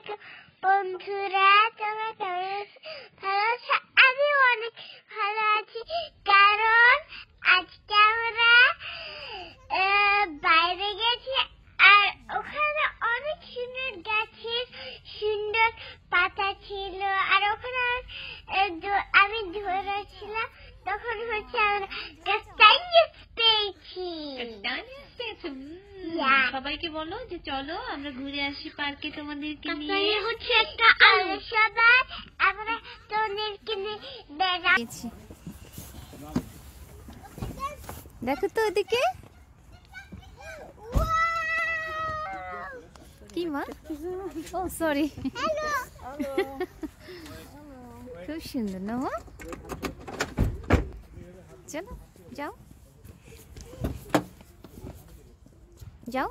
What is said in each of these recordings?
আলাইকুম বন্ধুরা, তোমরা কেমন আছো? ভালো আছো? আমি অনেক ভালো আছি, কারণ আজকে আমরা বাইরে গেছি আর ওখানে অনেক সুন্দর গাছের সুন্দর পাতা ছিল। আর ওখানে আমি ধরেছিলাম, তখন হচ্ছে আমরা কাস্টানিয়াস পেয়েছি। সবাইকে বলো যে চলো আমরা ঘুরে আসি পার্কে তোমাদেরকে নিয়ে। হচ্ছে একটা সবাই আমরা তোমাদেরকে নিয়ে বেড়াচ্ছি। দেখো তো ওদিকে কি মা? ও সরি, খুব সুন্দর না মা? চলো যাও যাও।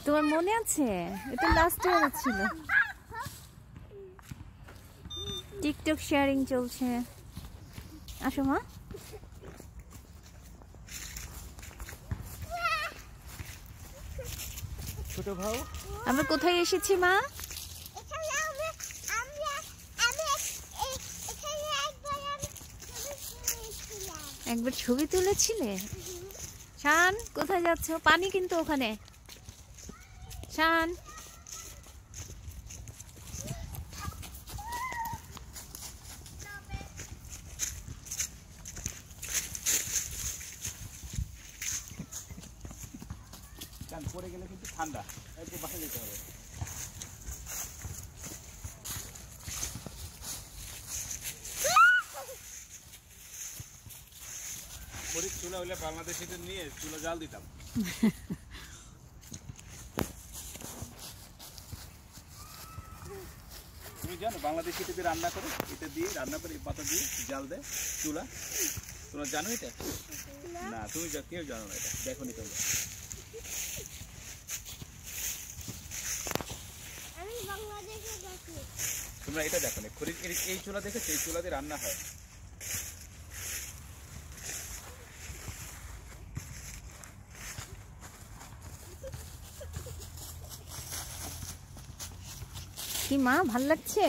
তোমার মনে আছে? এটা লাস্ট ইয়ার ছিল। টিকটক শেয়ারিং চলছে। আসো মা। ছোট ভাও, আমরা কোথায় এসেছি মা? একবার ছবি তুলেছিলে? শান কোথায় যাচ্ছ? পানি কিন্তু ওখানে। শান পড়ে গেলে কিন্তু ঠান্ডা, একটু বাসা যেতে হবে। চুলা হইলে বাংলাদেশে নিয়ে চুলা জাল দিতাম। তুমি জানো বাংলাদেশি থেকে রান্না করে, এটা দিয়ে রান্না করে, পাতা দিয়ে জাল দেয় চুলা। তোমরা জানো এটা? না, তুমি কেউ জানো না এটা, দেখো নি তোমরা। তোমরা এটা দেখো না, এই চুলা দেখেছো? এই চুলা দিয়ে রান্না হয়। কি মা, ভাল লাগছে?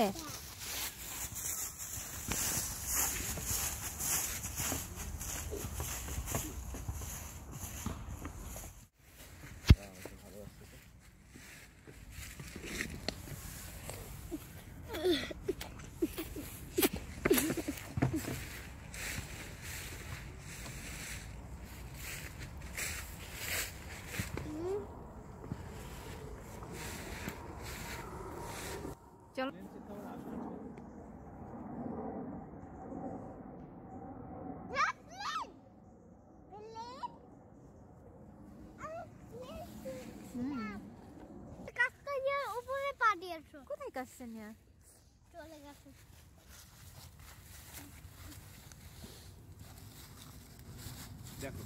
চলো কোথায় কাস্টানিয়া? চলে গেছে। দেখো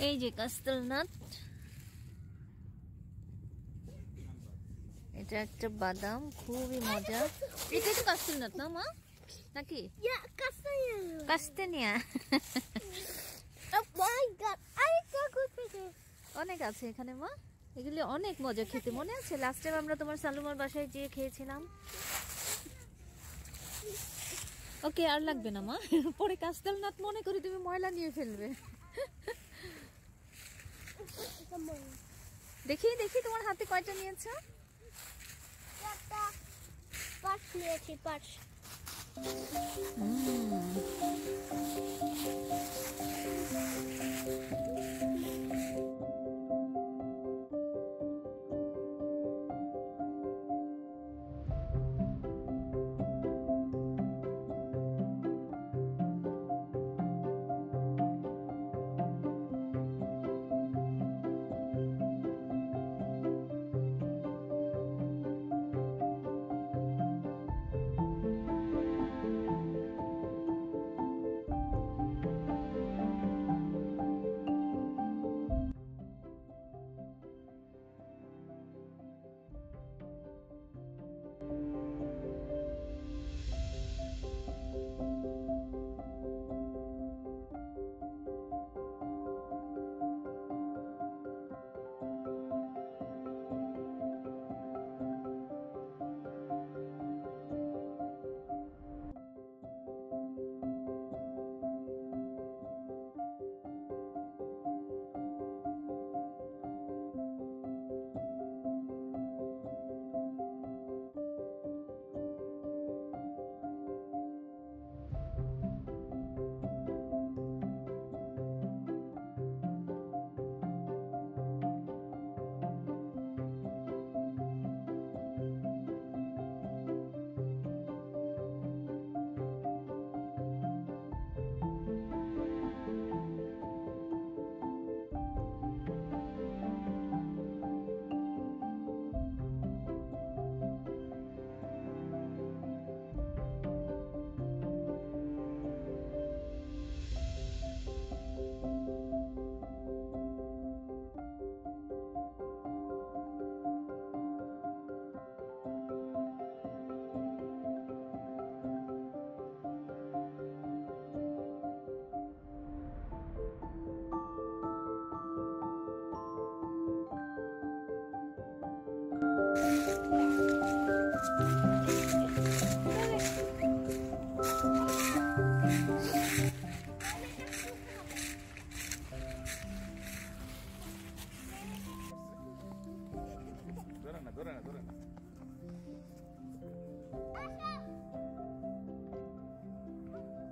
এই যে কাস্টালনাট, এটা একটা বাদাম, খুবই মজা। এটা তো কাস্টালনাট না মা, নাকি? কাস্টানিয়া। অনেক আছে এখানে মা, এগুলি অনেক মজা খেতে। মনে আছে লাস্ট টাইম আমরা তোমার সালুমার বাসায় যেয়ে খেয়েছিলাম? ওকে আর লাগবে না মা, পরে কাস্টালনাট মনে করি তুমি ময়লা নিয়ে ফেলবে। দেখি দেখি তোমার হাতে কয়টা নিয়েছো? পাঁচ নিয়েছি, পাঁচ।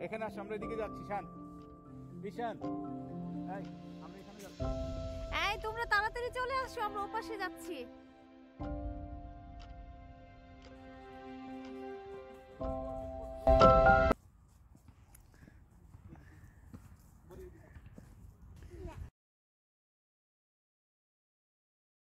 এখানে আসো, আমরা এদিকে যাচ্ছি। শান, বিশান, এই আমরা এখানে যাচ্ছি। এই তোমরা তাড়াতাড়ি চলে আসো, আমরা ওপাশে যাচ্ছি।